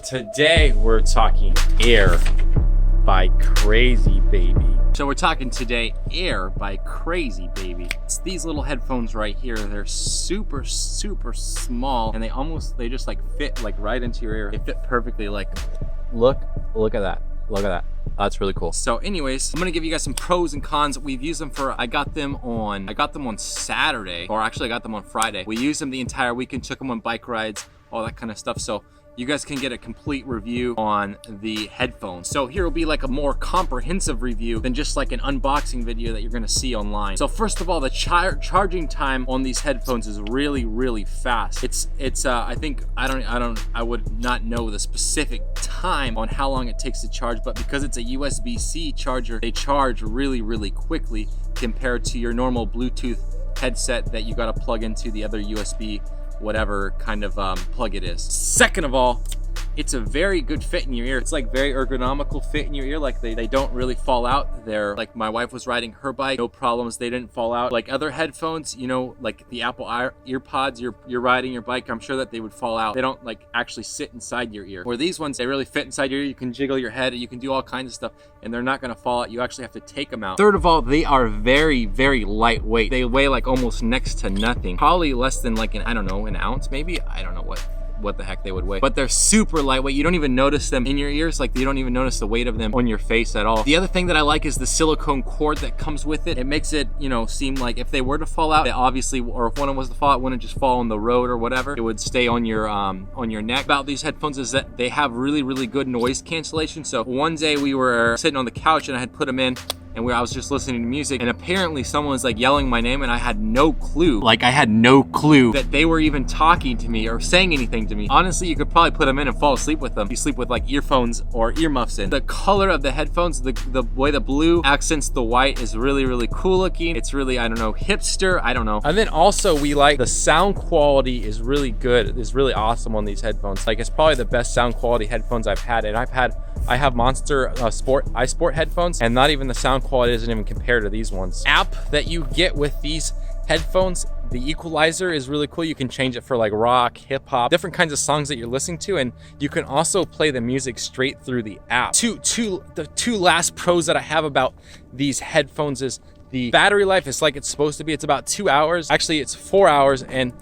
Today we're talking Air by Crazybaby. So we're talking today Air by Crazybaby. It's these little headphones right here. They're super small, and they just like fit like right into your ear. They fit perfectly. Like look at that. Look at that. That's really cool. So anyways, I'm gonna give you guys some pros and cons. We've used them for, I got them on Saturday, or actually I got them on Friday. We used them the entire weekend, took them on bike rides, all that kind of stuff. So you guys can get a complete review on the headphones. So here will be like a more comprehensive review than just like an unboxing video that you're gonna see online. So first of all, the charging time on these headphones is really fast. I think I would not know the specific time on how long it takes to charge, but because it's a USB-C charger, they charge really quickly compared to your normal Bluetooth headset that you gotta plug into the other USB whatever kind of plug it is. Second of all, it's a very good fit in your ear. It's like very ergonomical fit in your ear. Like they don't really fall out. They're like, my wife was riding her bike, no problems, they didn't fall out. Like other headphones, you know, like the Apple Earpods, you're riding your bike, I'm sure that they would fall out. They don't like actually sit inside your ear. Or these ones, they really fit inside your ear. You can jiggle your head, you can do all kinds of stuff, and they're not gonna fall out. You actually have to take them out. Third of all, they are very lightweight. They weigh like almost next to nothing. Probably less than like an ounce maybe. I don't know what the heck they would weigh, but they're super lightweight. You don't even notice them in your ears. Like you don't even notice the weight of them on your face at all. The other thing that I like is the silicone cord that comes with it. It makes it, you know, seem like if they were to fall out, they obviously, or if one was to fall out, it wouldn't just fall on the road or whatever. It would stay on your neck. About these headphones is that they have really good noise cancellation. So one day we were sitting on the couch and I had put them in, and I was just listening to music, and apparently someone was like yelling my name, and I had no clue. Like I had no clue that they were even talking to me or saying anything to me. Honestly, you could probably put them in and fall asleep with them. You sleep with like earphones or earmuffs in. The color of the headphones, the way the blue accents the white is really cool looking. It's really, I don't know, hipster, I don't know. And then also we like the sound quality is really good. It's really awesome on these headphones. Like it's probably the best sound quality headphones I've had, and I have Monster iSport headphones, and not even the sound quality doesn't even compare to these ones. App that you get with these headphones, the equalizer is really cool. You can change it for like rock, hip hop, different kinds of songs that you're listening to, and you can also play the music straight through the app. The two last pros that I have about these headphones is the battery life is like it's supposed to be. It's about 2 hours. Actually, it's 4 hours, and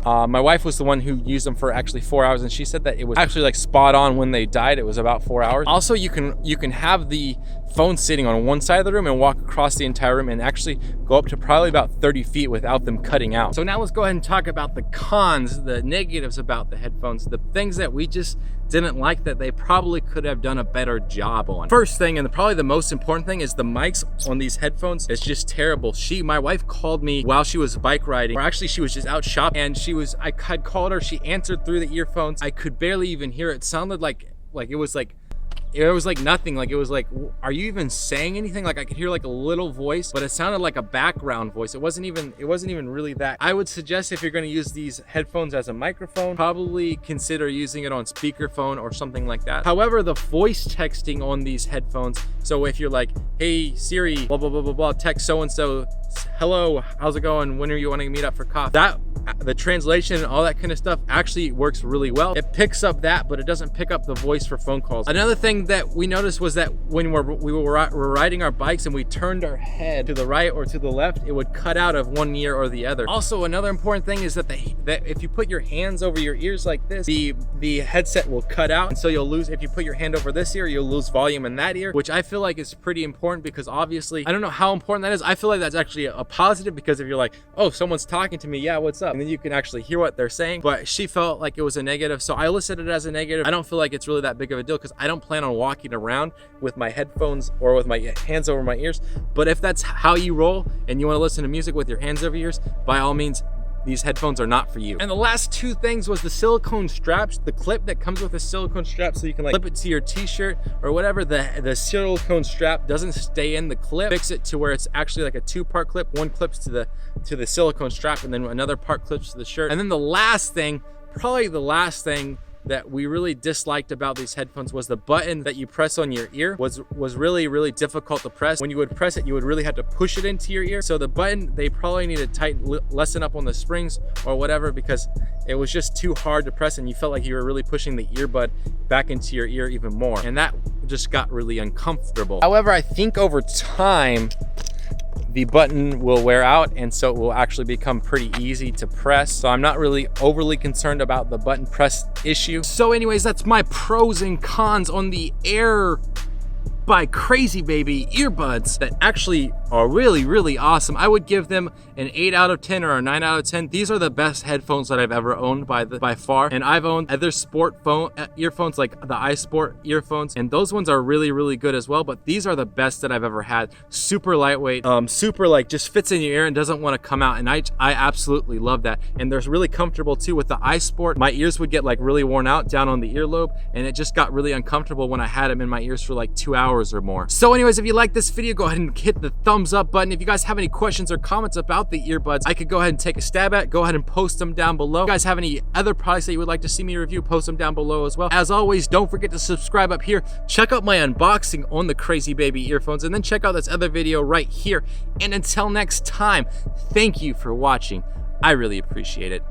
my wife was the one who used them for actually 4 hours, and she said that it was actually like spot on when they died. It was about 4 hours. Also, you can have the phone sitting on one side of the room and walk across the entire room and actually go up to probably about 30 feet without them cutting out. So now let's go ahead and talk about the cons, the negatives about the headphones, the things that we just didn't like that they probably could have done a better job on. First thing, and probably the most important thing, is the mics on these headphones is just terrible. My wife called me while she was bike riding, or actually she was just out shopping, and I had called her, she answered through the earphones. I could barely even hear it. It sounded like it was like nothing. Like it was like, are you even saying anything? Like I could hear like a little voice, but it sounded like a background voice. It wasn't even really that. I would suggest if you're going to use these headphones as a microphone, probably consider using it on speakerphone or something like that. However, the voice texting on these headphones, so if you're like, hey Siri, blah blah blah blah blah, text so and so, hello, how's it going, when are you wanting to meet up for coffee, the translation and all that kind of stuff actually works really well. It picks up that, but it doesn't pick up the voice for phone calls. Another thing that we noticed was that when we were riding our bikes and we turned our head to the right or to the left, it would cut out of one ear or the other. Also, another important thing is that if you put your hands over your ears like this, the headset will cut out, and so you'll lose. If you put your hand over this ear, you'll lose volume in that ear, which I feel like is pretty important, because obviously, I don't know how important that is. I feel like that's actually a positive, because if you're like, oh, someone's talking to me, yeah, what's up? And then you can actually hear what they're saying. But she felt like it was a negative, so I listed it as a negative. I don't feel like it's really that big of a deal, because I don't plan on walking around with my headphones or with my hands over my ears. But if that's how you roll and you want to listen to music with your hands over your ears, by all means, these headphones are not for you. And the last two things was the silicone straps, the clip that comes with a silicone strap, so you can like clip it to your t-shirt or whatever. The silicone strap doesn't stay in the clip. Fix it to where it's actually like a two-part clip. One clips to the silicone strap, and then another part clips to the shirt. And then the last thing, probably the last thing that we really disliked about these headphones was the button that you press on your ear was really difficult to press. When you would press it, you would really have to push it into your ear. So the button, they probably need to tighten, lessen up on the springs or whatever, because it was just too hard to press and you felt like you were really pushing the earbud back into your ear even more. And that just got really uncomfortable. However, I think over time, the button will wear out, and so it will actually become pretty easy to press. So I'm not really overly concerned about the button press issue. So anyways, that's my pros and cons on the Air by Crazybaby earbuds that actually are really awesome. I would give them an 8 out of 10 or a 9 out of 10. These are the best headphones that I've ever owned by far. And I've owned other sport earphones like the iSport earphones, and those ones are really good as well, but these are the best that I've ever had. Super lightweight, super like just fits in your ear and doesn't want to come out, and I absolutely love that. And they're really comfortable too. With the iSport, my ears would get like really worn out down on the earlobe, and it just got really uncomfortable when I had them in my ears for like 2 hours or more. So anyways, if you like this video, go ahead and hit the thumbs up button. If you guys have any questions or comments about the earbuds I could go ahead and take a stab at, go ahead and post them down below. If you guys have any other products that you would like to see me review, post them down below as well. As always, don't forget to subscribe up here. Check out my unboxing on the Crazybaby earphones, and then check out this other video right here. And until next time, thank you for watching. I really appreciate it.